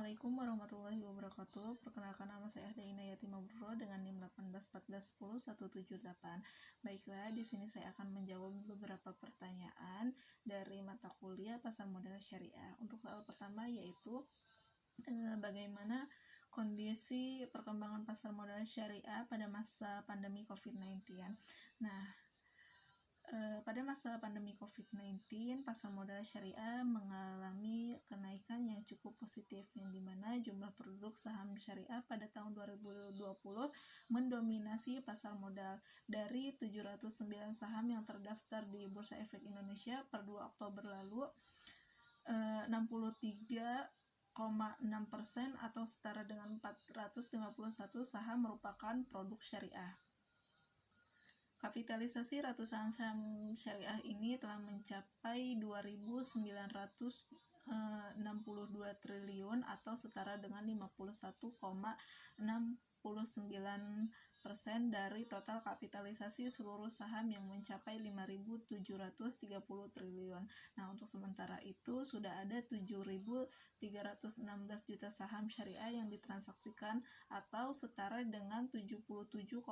Assalamualaikum warahmatullahi wabarakatuh. Perkenalkan, nama saya Ahda Inayati Mabruro dengan NIM 1814101778. Baiklah, di sini saya akan menjawab beberapa pertanyaan dari mata kuliah Pasar Modal Syariah. Untuk soal pertama yaitu bagaimana kondisi perkembangan pasar modal syariah pada masa pandemi COVID-19. Nah, pada masa pandemi COVID-19, pasar modal syariah mengalami kenaikan yang cukup positif, yang dimana jumlah produk saham syariah pada tahun 2020 mendominasi pasar modal. Dari 709 saham yang terdaftar di Bursa Efek Indonesia per 2 Oktober lalu, 63,6% atau setara dengan 451 saham merupakan produk syariah. Kapitalisasi ratusan saham syariah ini telah mencapai 2.962 triliun atau setara dengan 51,69% dari total kapitalisasi seluruh saham yang mencapai 5.730 triliun. Nah, untuk sementara itu sudah ada 7.316 juta saham syariah yang ditransaksikan atau setara dengan 77,2%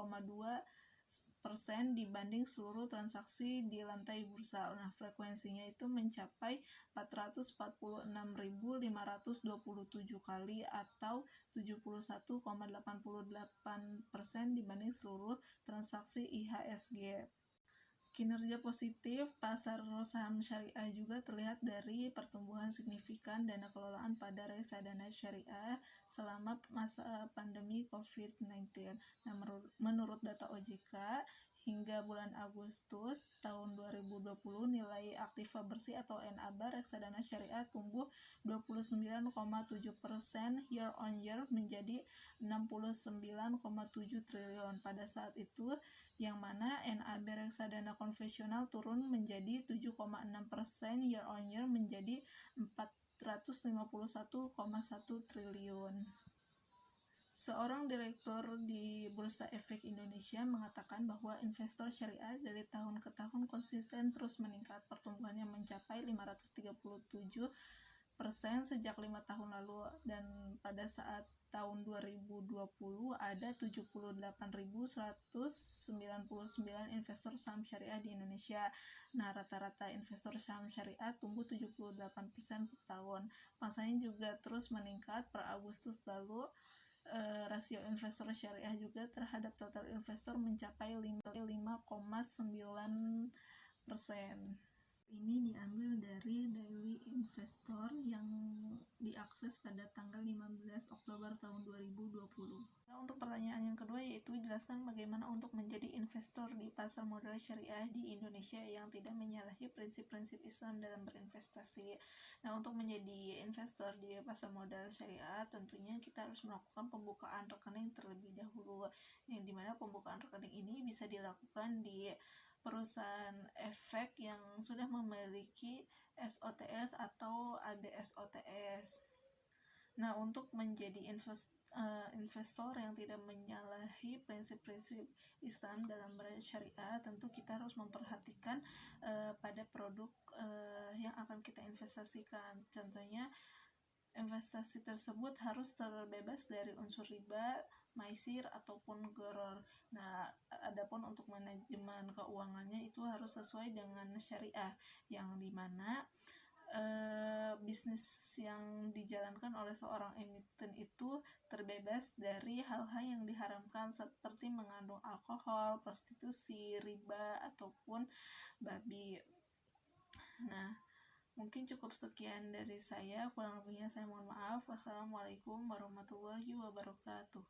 dibanding seluruh transaksi di lantai bursa. Nah, frekuensinya itu mencapai 446.527 kali atau 71,88% dibanding seluruh transaksi IHSG. Kinerja positif pasar saham syariah juga terlihat dari pertumbuhan signifikan dana kelolaan pada reksadana syariah selama masa pandemi COVID-19. Nah, menurut data OJK, hingga bulan Agustus tahun 2020, nilai aktiva bersih atau NABA reksadana syariah tumbuh 29,7% year on year menjadi 69,7 triliun pada saat itu, yang mana NAB reksadana konvensional turun menjadi 7,6% year on year menjadi 451,1 triliun. Seorang direktur di Bursa Efek Indonesia mengatakan bahwa investor syariah dari tahun ke tahun konsisten terus meningkat. Pertumbuhannya mencapai 537% sejak 5 tahun lalu, dan pada saat tahun 2020 ada 78.199 investor saham syariah di Indonesia. Nah, rata-rata investor saham syariah tumbuh 78% per tahun. Pasalnya juga terus meningkat per Agustus lalu. Rasio investor syariah juga terhadap total investor mencapai 5,9%. Ini diambil dari Daily Investor yang diakses pada tanggal 15 Oktober tahun 2020. Nah, untuk pertanyaan yang kedua yaitu jelaskan bagaimana untuk menjadi investor di pasar modal syariah di Indonesia yang tidak menyalahi prinsip-prinsip Islam dalam berinvestasi. Nah, untuk menjadi investor di pasar modal syariah tentunya kita harus melakukan pembukaan rekening terlebih dahulu, yang dimana pembukaan rekening ini bisa dilakukan di perusahaan efek yang sudah memiliki SOTS atau ABSOTS. Nah, untuk menjadi investor yang tidak menyalahi prinsip-prinsip Islam dalam bersyariah, tentu kita harus memperhatikan pada produk yang akan kita investasikan. Contohnya, investasi tersebut harus terbebas dari unsur riba, maisir, ataupun gharar. Nah, adapun untuk manajemen keuangannya itu harus sesuai dengan syariah, yang dimana bisnis yang dijalankan oleh seorang emiten itu terbebas dari hal-hal yang diharamkan seperti mengandung alkohol, prostitusi, riba, ataupun babi. Nah, mungkin cukup sekian dari saya, kurang lebihnya saya mohon maaf. Wassalamualaikum warahmatullahi wabarakatuh.